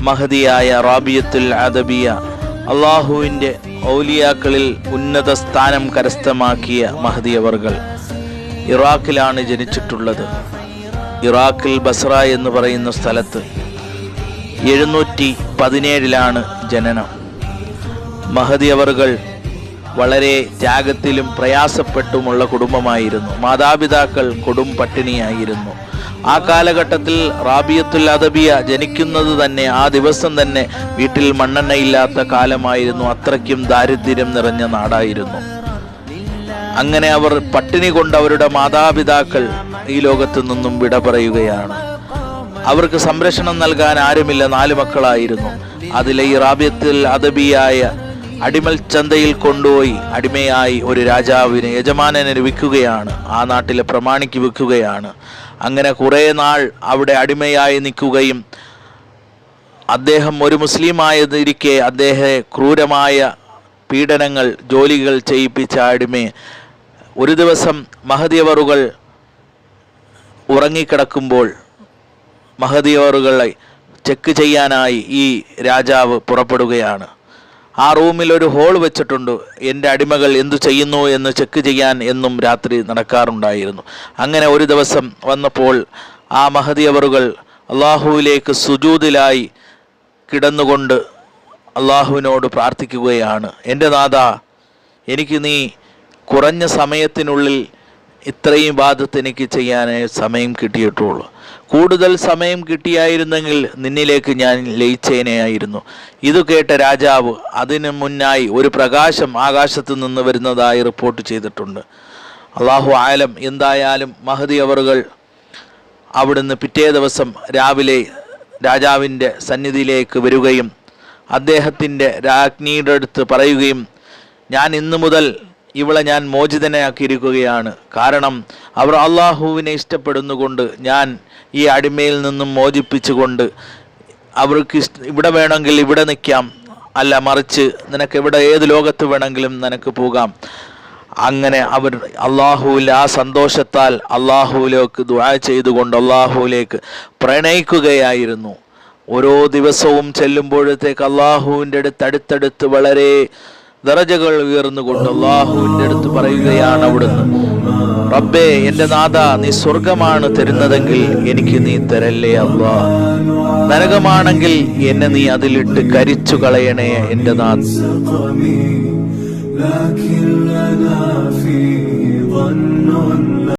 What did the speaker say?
മഹദിയായ റാബിയത്തുൽ അദബിയ അള്ളാഹുവിൻ്റെ ഔലിയാക്കളിൽ ഉന്നത സ്ഥാനം കരസ്ഥമാക്കിയ മഹദിയവർകൾ ഇറാഖിലാണ് ജനിച്ചിട്ടുള്ളത്. ഇറാഖിൽ ബസ്ര എന്ന് പറയുന്ന സ്ഥലത്ത് 717 ജനനം. മഹദിയവർകൾ വളരെ ത്യാഗത്തിലും പ്രയാസപ്പെട്ടുമുള്ള കുടുംബമായിരുന്നു. മാതാപിതാക്കൾ കൊടും പട്ടിണിയായിരുന്നു. ആ കാലഘട്ടത്തിൽ റാബിയത്തുൽ അദബിയ ജനിക്കുന്നത് തന്നെ ആ ദിവസം തന്നെ വീട്ടിൽ മണ്ണെണ്ണയില്ലാത്ത കാലമായിരുന്നു. അത്രയ്ക്കും ദാരിദ്ര്യം നിറഞ്ഞ നാടായിരുന്നു. അങ്ങനെ അവർ പട്ടിണി കൊണ്ട് അവരുടെ മാതാപിതാക്കൾ ഈ ലോകത്തു നിന്നും വിട പറയുകയാണ്. അവർക്ക് സംരക്ഷണം നൽകാൻ ആരുമില്ല. 4 മക്കളായിരുന്നു. അതിലെ ഈ റാബിയത്തുൽ അദബിയായ അടിമൽ ചന്തയിൽ കൊണ്ടുപോയി അടിമയായി ഒരു രാജാവിന് യജമാനന് വിൽക്കുകയാണ്. ആ നാട്ടിലെ പ്രമാണിക്ക് വിൽക്കുകയാണ്. അങ്ങനെ കുറേ നാൾ അവിടെ അടിമയായി നിൽക്കുകയും അദ്ദേഹം ഒരു മുസ്ലിമായിരിക്കെ അദ്ദേഹത്തെ ക്രൂരമായ പീഡനങ്ങൾ ജോലികൾ ചെയ്യിപ്പിച്ച അടിമയെ ഒരു ദിവസം മഹദിയവറുകൾ ഉറങ്ങിക്കിടക്കുമ്പോൾ മഹദിയവറുകളെ ചെക്ക് ചെയ്യാനായി ഈ രാജാവ് പുറപ്പെടുകയാണ്. ആ റൂമിൽ ഒരു ഹോൾ വെച്ചിട്ടുണ്ട്. എൻ്റെ അടിമകൾ എന്തു ചെയ്യുന്നു എന്ന് ചെക്ക് ചെയ്യാൻ എന്നും രാത്രി നടക്കാറുണ്ടായിരുന്നു. അങ്ങനെ ഒരു ദിവസം വന്നപ്പോൾ ആ മഹദിയവറുകൾ അള്ളാഹുവിലേക്ക് സുജൂദിലായി കിടന്നുകൊണ്ട് അള്ളാഹുവിനോട് പ്രാർത്ഥിക്കുകയാണ്. എൻ്റെ നാഥാ, എനിക്ക് നീ കുറഞ്ഞ സമയത്തിനുള്ളിൽ ഇത്രയും ഇബാദത്ത് എനിക്ക് ചെയ്യാനേ സമയം കിട്ടിയിട്ടുള്ളൂ. കൂടുതൽ സമയം കിട്ടിയായിരുന്നെങ്കിൽ നിന്നിലേക്ക് ഞാൻ ലയിച്ചേനെയായിരുന്നു. ഇത് കേട്ട രാജാവ് അതിനു മുന്നായി ഒരു പ്രകാശം ആകാശത്ത് നിന്ന് വരുന്നതായി റിപ്പോർട്ട് ചെയ്തിട്ടുണ്ട്. അള്ളാഹു ആലം. എന്തായാലും മഹദിയവറുകൾ അവിടുന്ന് പിറ്റേ ദിവസം രാവിലെ രാജാവിൻ്റെ സന്നിധിയിലേക്ക് വരികയും അദ്ദേഹത്തിൻ്റെ രാജ്ഞിയുടെ അടുത്ത് പറയുകയും, ഞാൻ ഇന്നു മുതൽ ഇവളെ ഞാൻ മോചിതനാക്കിയിരിക്കുകയാണ്. കാരണം അവർ അള്ളാഹുവിനെ ഇഷ്ടപ്പെടുന്നുകൊണ്ട് ഞാൻ ഈ അടിമയിൽ നിന്നും മോചിപ്പിച്ചുകൊണ്ട് അവർക്ക് ഇവിടെ വേണമെങ്കിൽ ഇവിടെ നിൽക്കാം, അല്ല മറിച്ച് നിനക്ക് ഇവിടെ ഏത് ലോകത്ത് വേണമെങ്കിലും നിനക്ക് പോകാം. അങ്ങനെ അവർ അള്ളാഹുവിൽ ആ സന്തോഷത്താൽ അള്ളാഹുവിലേക്ക് ദുആ ചെയ്തുകൊണ്ട് അള്ളാഹുവിലേക്ക് പ്രണയിക്കുകയായിരുന്നു. ഓരോ ദിവസവും ചെല്ലുമ്പോഴത്തേക്ക് അള്ളാഹുവിൻ്റെ അടുത്തടുത്ത് വളരെ ദറജകൾ ഉയർന്നുകൊണ്ട് അള്ളാഹുവിൻ്റെ അടുത്ത് പറയുകയാണ് അവിടുന്ന്, റബ്ബേ, എൻ്റെ നാഥ, നീ സ്വർഗമാണ് തരുന്നതെങ്കിൽ എനിക്ക് നീ തരല്ലേ അല്ലാ. നരകമാണെങ്കിൽ എന്നെ നീ അതിലിട്ട് കരിച്ചു കളയണേ എൻ്റെ നാഥ.